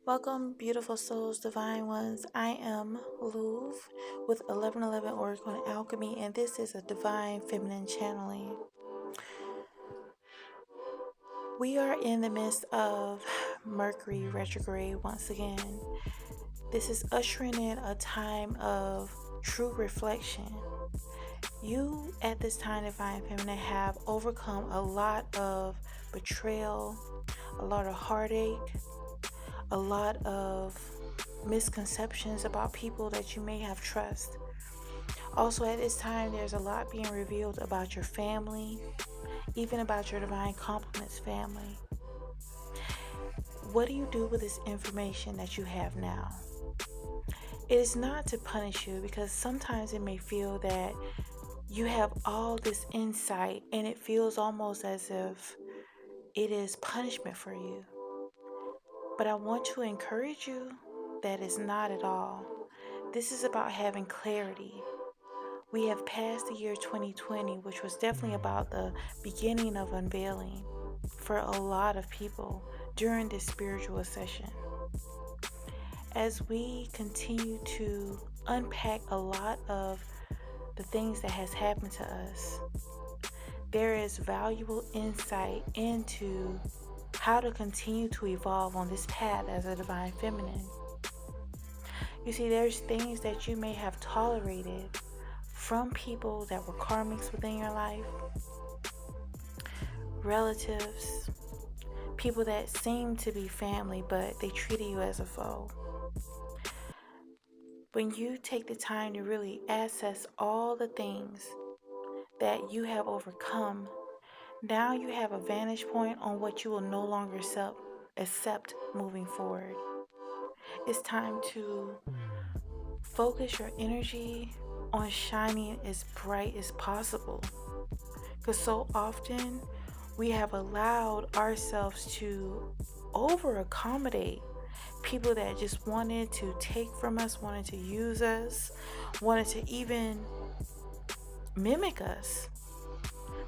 Welcome, beautiful souls, divine ones. I am Louv with 1111 Oracle and Alchemy, and this is a divine feminine channeling. We are in the midst of Mercury retrograde once again. This is ushering in a time of true reflection. You, at this time, divine feminine, have overcome a lot of betrayal, a lot of heartache, a lot of misconceptions about people that you may have trust. Also, at this time, there's a lot being revealed about your family, even about your divine compliments family. What do you do with this information that you have now? It is not to punish you, because sometimes it may feel that you have all this insight and it feels almost as if it is punishment for you. But I want to encourage you that it's not at all. This is about having clarity. We have passed the year 2020, which was definitely about the beginning of unveiling for a lot of people during this spiritual session. As we continue to unpack a lot of the things that has happened to us, there is valuable insight into how to continue to evolve on this path as a divine feminine. You see, there's things that you may have tolerated from people that were karmics within your life, relatives, people that seem to be family, but they treated you as a foe. When you take the time to really assess all the things that you have overcome, now you have a vantage point on what you will no longer accept moving forward. It's time to focus your energy on shining as bright as possible. Because so often we have allowed ourselves to over accommodate people that just wanted to take from us, wanted to use us, wanted to even mimic us,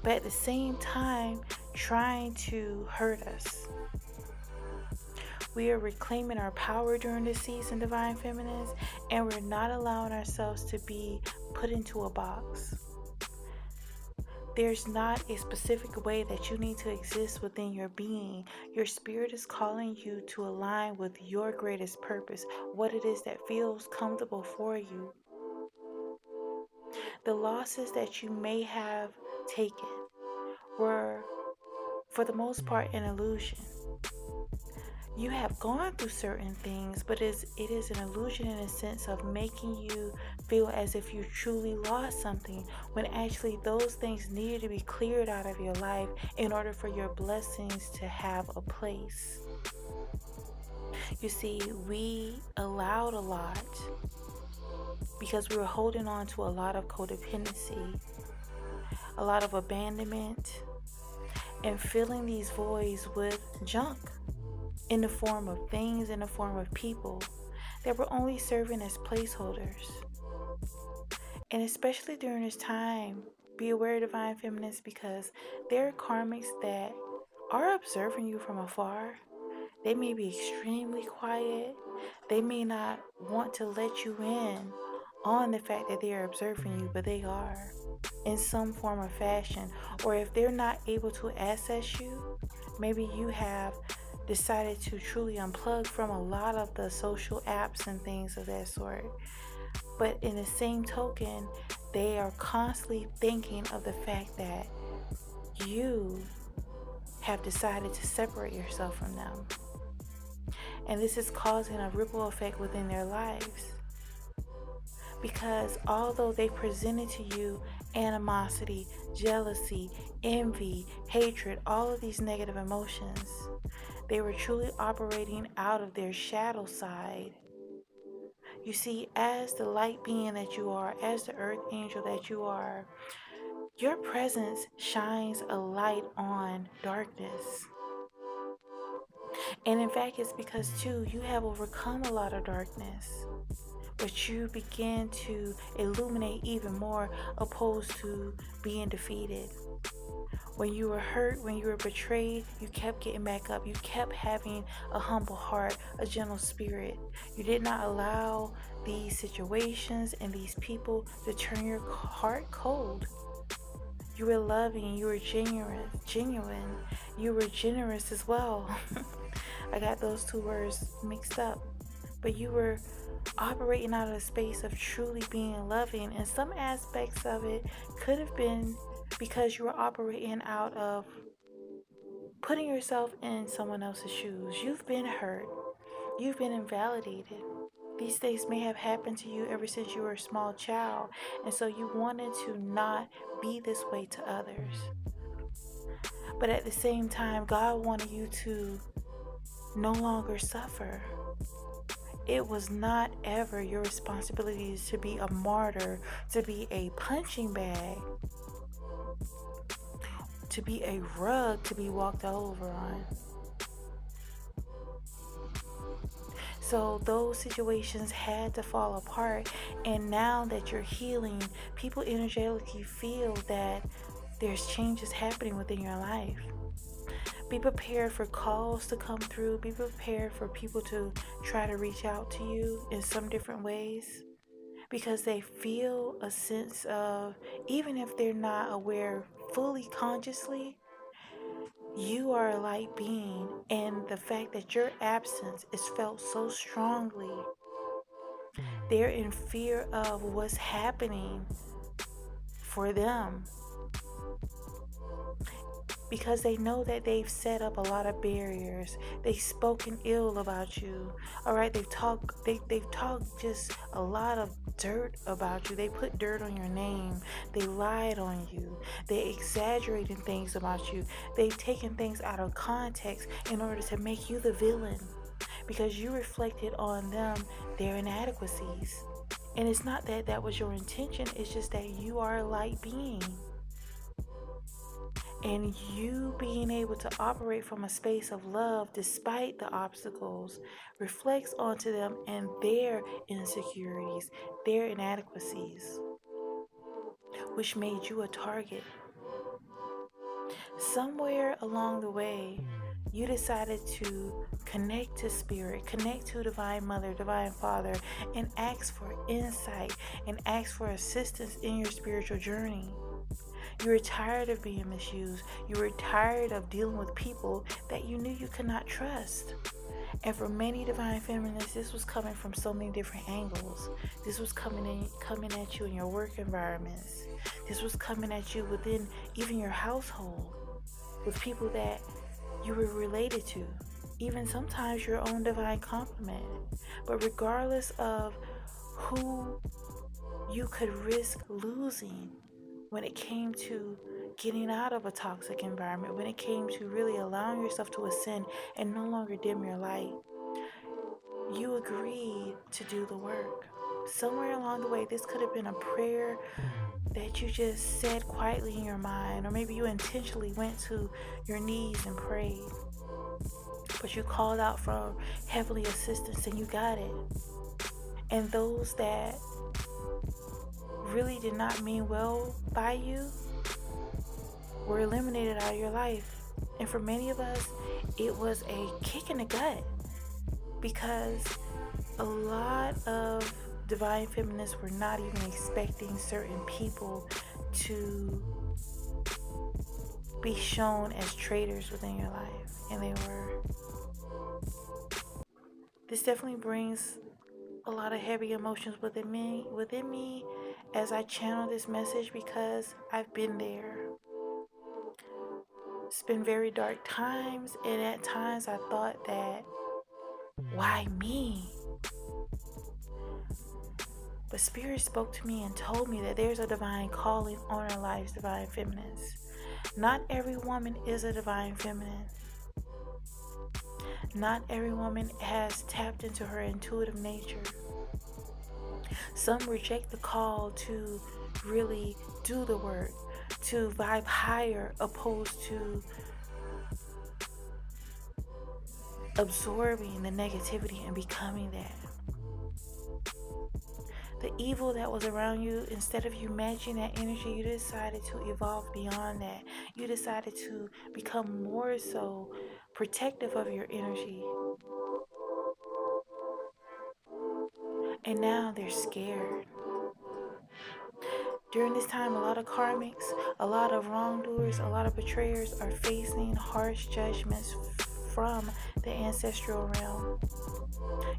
but at the same time trying to hurt us. We are reclaiming our power during this season, divine feminines, and we're not allowing ourselves to be put into a box. There's not a specific way that you need to exist within your being. Your spirit is calling you to align with your greatest purpose, what it is that feels comfortable for you. The losses that you may have taken were, for the most part, an illusion. You have gone through certain things, but it is an illusion in a sense of making you feel as if you truly lost something, when actually those things needed to be cleared out of your life in order for your blessings to have a place. You see, we allowed a lot because we were holding on to a lot of codependency, a lot of abandonment, and filling these voids with junk in the form of things, in the form of people that were only serving as placeholders. And especially during this time, be aware, divine feminists, because there are karmics that are observing you from afar. They may be extremely quiet. They may not want to let you in on the fact that they are observing you, but they are in some form or fashion. Or if they're not able to access you, maybe you have decided to truly unplug from a lot of the social apps and things of that sort. But in the same token, they are constantly thinking of the fact that you have decided to separate yourself from them. And this is causing a ripple effect within their lives. Because although they presented to you animosity, jealousy, envy, hatred, all of these negative emotions, they were truly operating out of their shadow side. You see, as the light being that you are, as the earth angel that you are, your presence shines a light on darkness. And in fact, it's because too, you have overcome a lot of darkness, but you begin to illuminate even more, opposed to being defeated. When you were hurt, when you were betrayed, you kept getting back up. You kept having a humble heart, a gentle spirit. You did not allow these situations and these people to turn your heart cold. You were loving, you were genuine. You were generous as well. I got those two words mixed up. But you were operating out of a space of truly being loving, and some aspects of it could have been because you were operating out of putting yourself in someone else's shoes. You've been hurt, you've been invalidated. These things may have happened to you ever since you were a small child, and so you wanted to not be this way to others. But at the same time, God wanted you to no longer suffer. It was not ever your responsibility to be a martyr, to be a punching bag, to be a rug to be walked over on. So those situations had to fall apart, and now that you're healing, people energetically feel that there's changes happening within your life. Be prepared for calls to come through. Be prepared for people to try to reach out to you in some different ways, because they feel a sense of, even if they're not aware fully consciously, you are a light being, and the fact that your absence is felt so strongly, they're in fear of what's happening for them, because they know that they've set up a lot of barriers. They've spoken ill about you. All right, they've talked just a lot of dirt about you. They put dirt on your name. They lied on you. They exaggerated things about you. They've taken things out of context in order to make you the villain, because you reflected on them their inadequacies. And it's not that that was your intention. It's just that you are a light being. And you being able to operate from a space of love despite the obstacles reflects onto them and their insecurities, their inadequacies, which made you a target. Somewhere along the way, you decided to connect to Spirit, connect to Divine Mother, Divine Father, and ask for insight and ask for assistance in your spiritual journey. You were tired of being misused. You were tired of dealing with people that you knew you could not trust. And for many Divine Feminists, this was coming from so many different angles. This was coming at you in your work environments. This was coming at you within even your household, with people that you were related to, even sometimes your own divine complement. But regardless of who you could risk losing, when it came to getting out of a toxic environment, when it came to really allowing yourself to ascend and no longer dim your light, you agreed to do the work. Somewhere along the way, this could have been a prayer that you just said quietly in your mind, or maybe you intentionally went to your knees and prayed, but you called out for heavenly assistance and you got it. And those that really did not mean well by you were eliminated out of your life. And for many of us, it was a kick in the gut, because a lot of Divine Feminists were not even expecting certain people to be shown as traitors within your life, and they were. This definitely brings a lot of heavy emotions within me as I channel this message, because I've been there. It's been very dark times, and at times I thought that, why me? But Spirit spoke to me and told me that there's a divine calling on our lives, Divine Feminists. Not every woman is a Divine Feminine. Not every woman has tapped into her intuitive nature. Some reject the call to really do the work, to vibe higher, opposed to absorbing the negativity and becoming that. the evil that was around you, instead of you matching that energy, you decided to evolve beyond that. You decided to become more so protective of your energy. And now they're scared. During this time, a lot of karmics, a lot of wrongdoers, a lot of betrayers are facing harsh judgments from the ancestral realm.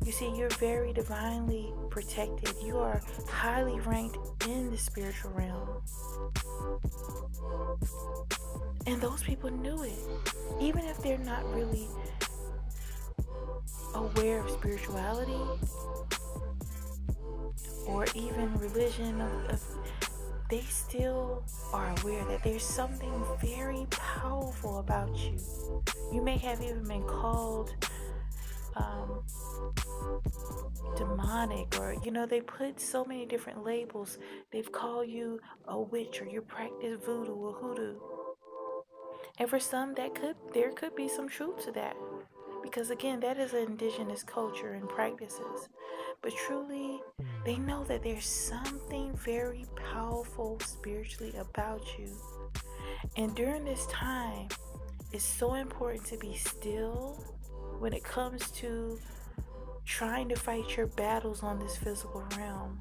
You see, you're very divinely protected. You are highly ranked in the spiritual realm. And those people knew it. Even if they're not really aware of spirituality or even religion, they still are aware that there's something very powerful about you. You may have even been called demonic, or they put so many different labels. They've called you a witch, or you practice voodoo or hoodoo. And for some, there could be some truth to that, because again, that is an indigenous culture and practices. But truly, they know that there's something very powerful spiritually about you. And during this time, it's so important to be still when it comes to trying to fight your battles on this physical realm.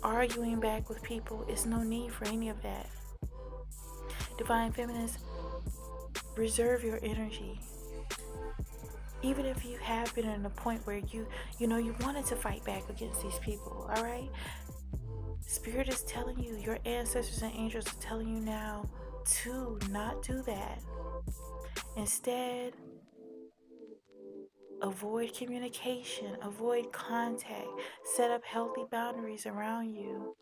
Arguing back with people, it's no need for any of that. Divine Feminines, reserve your energy. Even if you have been in a point where you wanted to fight back against these people, all right? Spirit is telling you, your ancestors and angels are telling you now to not do that. Instead, avoid communication, avoid contact, set up healthy boundaries around you.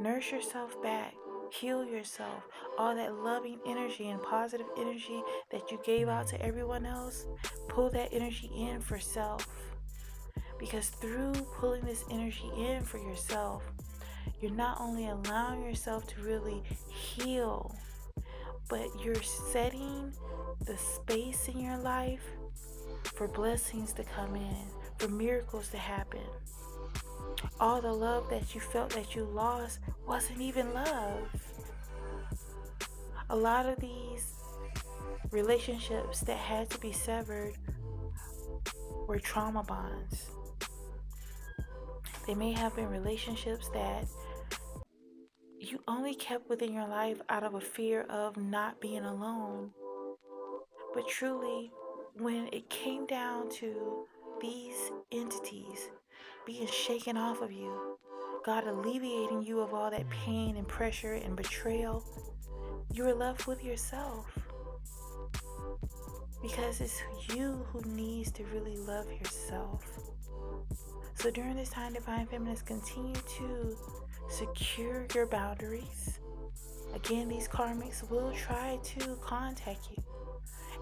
Nurse yourself back, heal yourself. All that loving energy and positive energy that you gave out to everyone else, pull that energy in for self. Because through pulling this energy in for yourself, you're not only allowing yourself to really heal, but you're setting the space in your life for blessings to come in, for miracles to happen. All the love that you felt that you lost wasn't even love. A lot of these relationships that had to be severed were trauma bonds. They may have been relationships that you only kept within your life out of a fear of not being alone. But truly, when it came down to these entities being shaken off of you, God alleviating you of all that pain and pressure and betrayal, you were left with yourself. Because it's you who needs to really love yourself. So during this time, Divine Feminines, continue to secure your boundaries. Again, these karmics will try to contact you.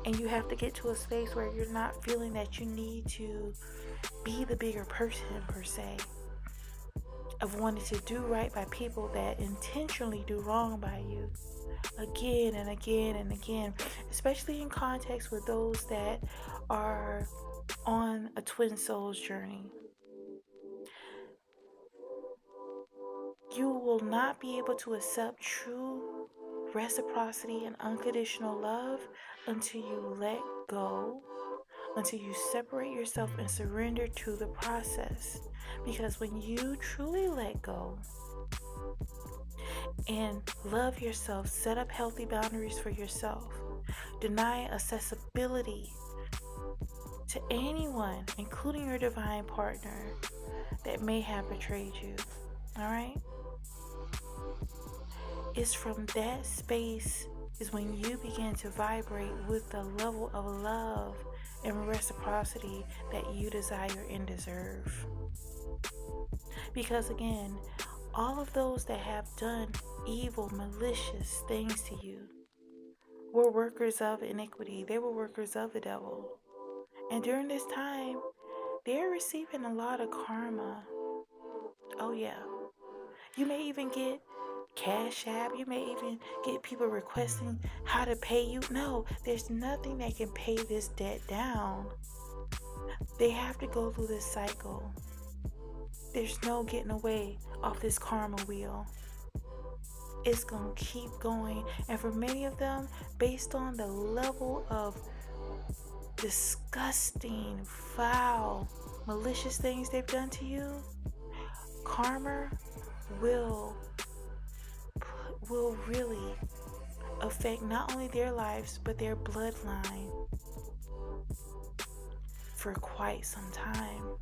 And you have to get to a space where you're not feeling that you need to be the bigger person, per se, of wanting to do right by people that intentionally do wrong by you. Again and again and again, especially in context with those that are on a twin souls journey. You will not be able to accept true reciprocity and unconditional love until you let go, until you separate yourself and surrender to the process. Because when you truly let go and love yourself, set up healthy boundaries for yourself, deny accessibility to anyone, including your divine partner that may have betrayed you, all right? It's from that space is when you begin to vibrate with the level of love and reciprocity that you desire and deserve. Because again, all of those that have done evil, malicious things to you were workers of iniquity. They were workers of the devil. And during this time, they're receiving a lot of karma. Oh yeah. You may even get Cash App. You may even get people requesting how to pay you. No, there's nothing that can pay this debt down. They have to go through this cycle. There's no getting away off this karma wheel. It's going to keep going. And for many of them, based on the level of disgusting, foul, malicious things they've done to you, karma will really affect not only their lives but their bloodline for quite some time.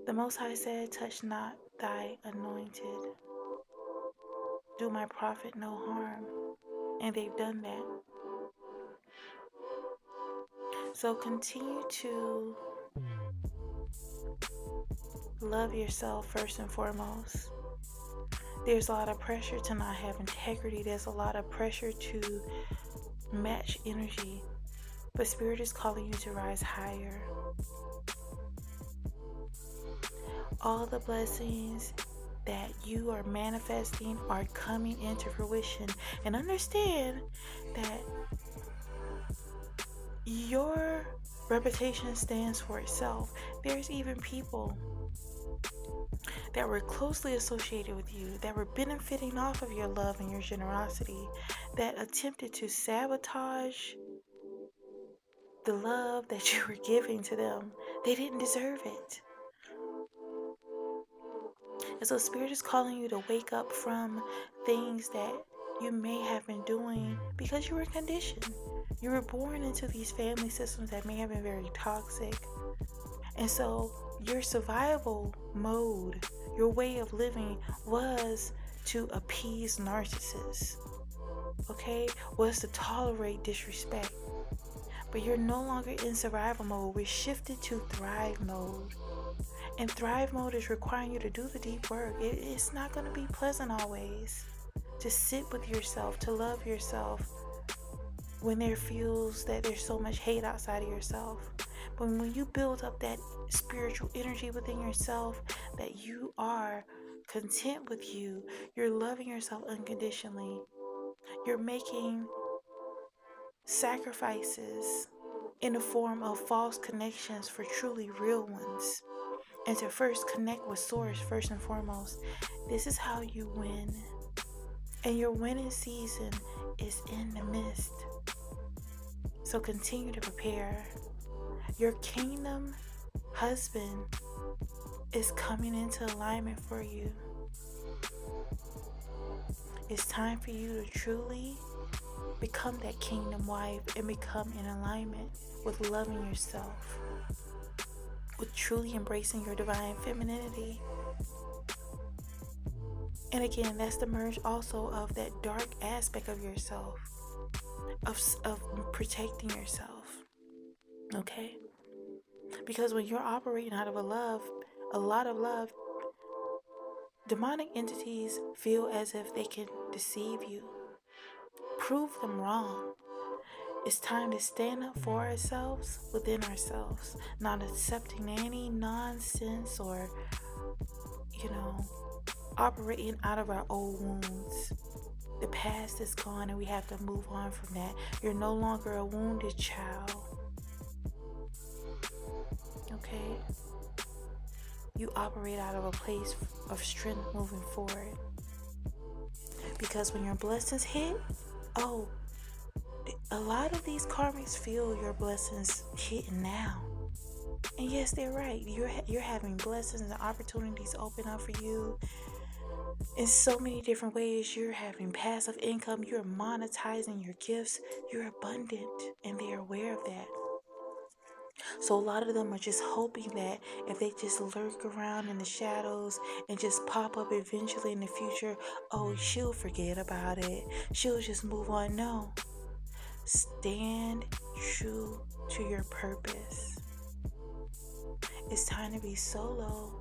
The Most High said, touch not thy anointed, do my prophet no harm. And they've done that. So continue to love yourself first and foremost. There's a lot of pressure to not have integrity. There's a lot of pressure to match energy. But Spirit is calling you to rise higher. All the blessings that you are manifesting are coming into fruition. And understand that your reputation stands for itself. There's even people that were closely associated with you, that were benefiting off of your love and your generosity, that attempted to sabotage the love that you were giving to them. They didn't deserve it. And so Spirit is calling you to wake up from things that you may have been doing because you were conditioned. You were born into these family systems that may have been very toxic. And so your survival mode, your way of living was to appease narcissists, okay? Was to tolerate disrespect. But you're no longer in survival mode. We're shifted to thrive mode. And thrive mode is requiring you to do the deep work. It's not going to be pleasant always. To sit with yourself, to love yourself when there feels that there's so much hate outside of yourself. But when you build up that spiritual energy within yourself, that you are content with you, you're loving yourself unconditionally, you're making sacrifices in the form of false connections for truly real ones. And to first connect with Source first and foremost. This is how you win. And your winning season is in the midst. So continue to prepare. Your kingdom husband is coming into alignment for you. It's time for you to truly become that kingdom wife and become in alignment with loving yourself, with truly embracing your divine femininity. And again, that's the merge also of that dark aspect of yourself, of protecting yourself, okay? Because when you're operating out of a lot of love, demonic entities feel as if they can deceive you, prove them wrong. It's time to stand up for ourselves within ourselves, not accepting any nonsense or, operating out of our old wounds. The past is gone and we have to move on from that. You're no longer a wounded child. Okay? You operate out of a place of strength moving forward. Because when your blessings hit, a lot of these karmics feel your blessings hitting now. And yes, they're right. You're having blessings and opportunities open up for you in so many different ways. You're having passive income. You're monetizing your gifts. You're abundant, and they're aware of that. So a lot of them are just hoping that if they just lurk around in the shadows and just pop up eventually in the future, she'll forget about it. She'll just move on. No. Stand true to your purpose. It's time to be solo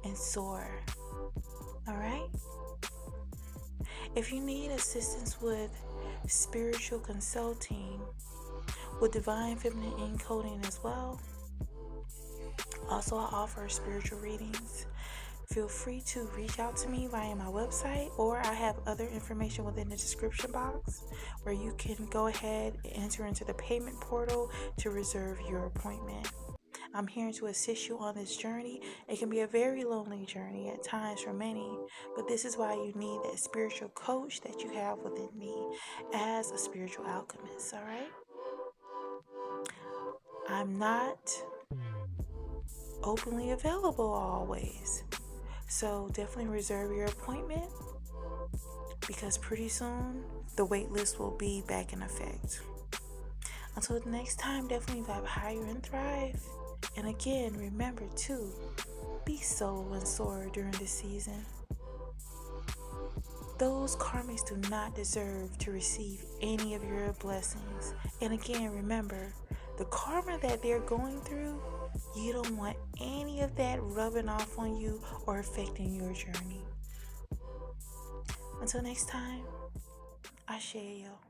and soar. Alright? If you need assistance with spiritual consulting, with divine feminine encoding as well, also I offer spiritual readings. Feel free to reach out to me via my website, or I have other information within the description box where you can go ahead and enter into the payment portal to reserve your appointment. I'm here to assist you on this journey. It can be a very lonely journey at times for many, but this is why you need that spiritual coach that you have within me as a spiritual alchemist, all right? I'm not openly available always, so definitely reserve your appointment because pretty soon the wait list will be back in effect. Until the next time, definitely vibe higher and thrive. And again, remember to be solo and soar during this season. Those karmics do not deserve to receive any of your blessings. And again, remember, the karma that they're going through, you don't want any of that rubbing off on you or affecting your journey. Until next time, Ashe yo.